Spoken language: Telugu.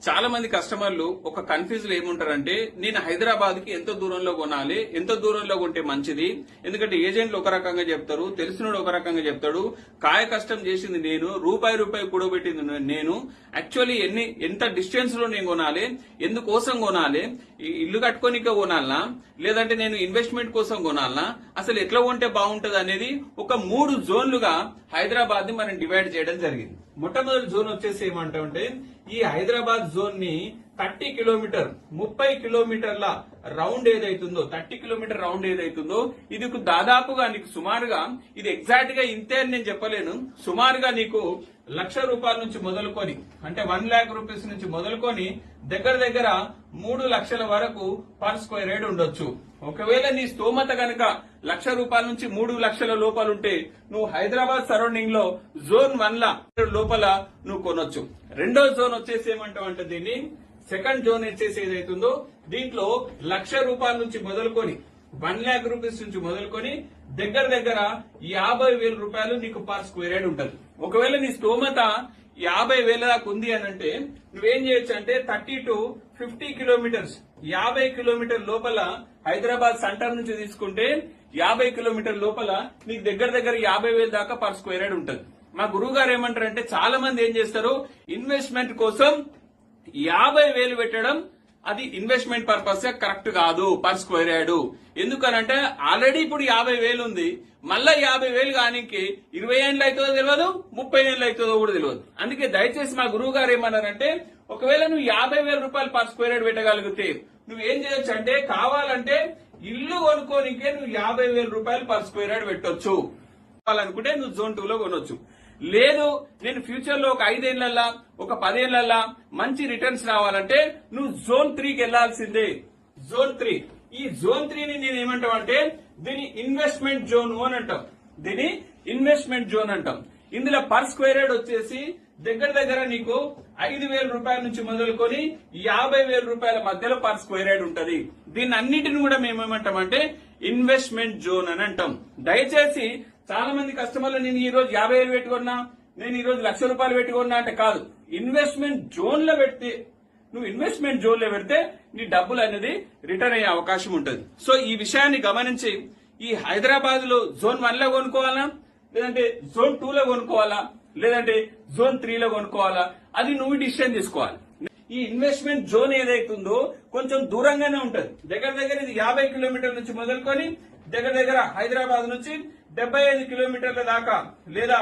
చాలా మంది కస్టమర్లు ఒక కన్ఫ్యూజ్ లో ఏముంటారంటే నేను హైదరాబాద్ కి ఎంత దూరంలో కొనాలి, ఎంత దూరంలో కొంటే మంచిది. ఎందుకంటే ఏజెంట్లు ఒక రకంగా చెప్తారు, తెలిసినోడు ఒక రకంగా చెప్తాడు. కాయ కష్టం చేసింది నేను, రూపాయి కూడబెట్టింది నేను. యాక్చువల్లీ ఎంత డిస్టెన్స్ లో నేను కొనాలి, ఎందుకోసం కొనాలి, ఇల్లు కట్టుకోనిక కొనాలనా లేదంటే నేను ఇన్వెస్ట్మెంట్ కోసం కొనాలనా, అసలు ఎట్లా కొంటే బాగుంటది అనేది ఒక 3 జోన్లుగా హైదరాబాద్ ని మనం డివైడ్ చేయడం జరిగింది. మొట్టమొదటి జోన్ వచ్చేసి ఏమంటామంటే ఈ హైదరాబాద్ జోన్ ని 30 కిలోమీటర్ 30 కిలోమీటర్ల రౌండ్ ఏదైతుందో 30 కిలోమీటర్ రౌండ్ ఏదైతుందో ఇది దాదాపుగా నీకు సుమారుగా ఇది ఎగ్జాక్ట్ గా ఇంతే అని నేను చెప్పలేను. సుమారుగా నీకు ₹1,00,000 నుంచి మొదలుకొని అంటే 1 lakh రూపీస్ నుంచి మొదలుకొని దగ్గర దగ్గర 3 లక్షల వరకు పర్ స్క్వేర్ యార్డ్ ఉండొచ్చు. ఒకవేళ నీ స్తోమత గనక ₹1,00,000 నుంచి 3 లక్షల లోపల ఉంటే నువ్వు హైదరాబాద్ సరౌండింగ్ లో జోన్ 1 లోపల నువ్వు కొనొచ్చు. రెండో జోన్ వచ్చేసి ఏమంటావంటే దీన్ని సెకండ్ జోన్ వచ్చేసి ఏదైతుందో దీంట్లో ₹1,00,000 నుంచి మొదలుకొని 1 lakh రూపీస్ నుంచి మొదలుకొని దగ్గర దగ్గర ₹50,000 నీకు పర్ స్క్వేర్ యార్డ్ ఉంటది. ఒకవేళ నీ స్తోమత 50,000 దాకా ఉంది అని అంటే నువ్వేం చేయొచ్చు అంటే 30 to 50 కిలోమీటర్స్ 50 కిలోమీటర్ లోపల హైదరాబాద్ సెంటర్ నుంచి తీసుకుంటే 50 కిలోమీటర్ లోపల నీకు దగ్గర దగ్గర 50,000 దాకా పర్ స్క్వేర్ యార్డ్ ఉంటది. మా గురువు గారు ఏమంటారంటే చాలా మంది ఏం చేస్తారు, ఇన్వెస్ట్మెంట్ కోసం 50,000 పెట్టడం అది ఇన్వెస్ట్మెంట్ పర్పస్ కరెక్ట్ కాదు పర్ స్క్వేర్ యార్డ్. ఎందుకనంటే ఆల్రెడీ ఇప్పుడు 50,000 ఉంది, మళ్ళా 50,000 కానీకి 20 ఏళ్ళు అవుతుందో తెలియదు, 30 ఏళ్ళు అవుతుందో కూడా తెలియదు. అందుకే దయచేసి మా గురువు గారు ఏమన్నారంటే ఒకవేళ నువ్వు ₹50,000 పర్ స్క్వేర్ యార్డ్ పెట్టగలిగితే నువ్వేం చేయొచ్చు అంటే కావాలంటే ఇల్లు కొనుక్కోనికే నువ్వు ₹50,000 పర్ స్క్వేర్ యార్డ్ పెట్టొచ్చు. కావాలనుకుంటే నువ్వు జోన్ 2 లో కొనొచ్చు. లేదు నేను ఫ్యూచర్ లో ఒక 5 ఏళ్లల్లా ఒక 10 ఏళ్లల్లా మంచి రిటర్న్స్ రావాలంటే నువ్వు జోన్ 3కి వెళ్లాల్సిందే. జోన్ 3 ఈ జోన్ 3 ని నేను ఏమంటామంటే దీని ఇన్వెస్ట్మెంట్ జోన్ అని అంటాం. దీని ఇన్వెస్ట్మెంట్ జోన్ అంటాం. ఇందులో పర్ స్క్వేర్ యార్డ్ వచ్చేసి దగ్గర దగ్గర నీకు ₹5,000 నుంచి మొదలుకొని ₹50,000 మధ్యలో పర్ స్క్వేర్ యార్డ్ ఉంటది. దీన్ని అన్నిటిని కూడా మేము ఏమంటామంటే ఇన్వెస్ట్మెంట్ జోన్ అని అంటాం. దయచేసి చాలా మంది కస్టమర్లు నేను ఈ రోజు 50,000 పెట్టుకున్నా, నేను ఈ రోజు ₹1,00,000 పెట్టుకున్నా అంటే కాదు. ఇన్వెస్ట్మెంట్ జోన్ లో పెడితే నువ్వు ఇన్వెస్ట్మెంట్ జోన్ లో పెడితే నీ డబ్బులు అనేది రిటర్న్ అయ్యే అవకాశం ఉంటుంది. సో ఈ విషయాన్ని గమనించి ఈ హైదరాబాద్ లో జోన్ 1 లో కొనుక్కోవాలా లేదంటే జోన్ 2 లో కొనుక్కోవాలా లేదంటే జోన్ 3 లో కొనుక్కోవాలా అది నువ్వు డిసిషన్ తీసుకోవాలి. ఈ ఇన్వెస్ట్మెంట్ జోన్ ఏదైతుందో కొంచెం దూరంగానే ఉంటది. దగ్గర దగ్గర ఇది 50 కిలోమీటర్ల నుంచి మొదలుకొని దగ్గర దగ్గర హైదరాబాద్ నుంచి 75 కిలోమీటర్ల దాకా లేదా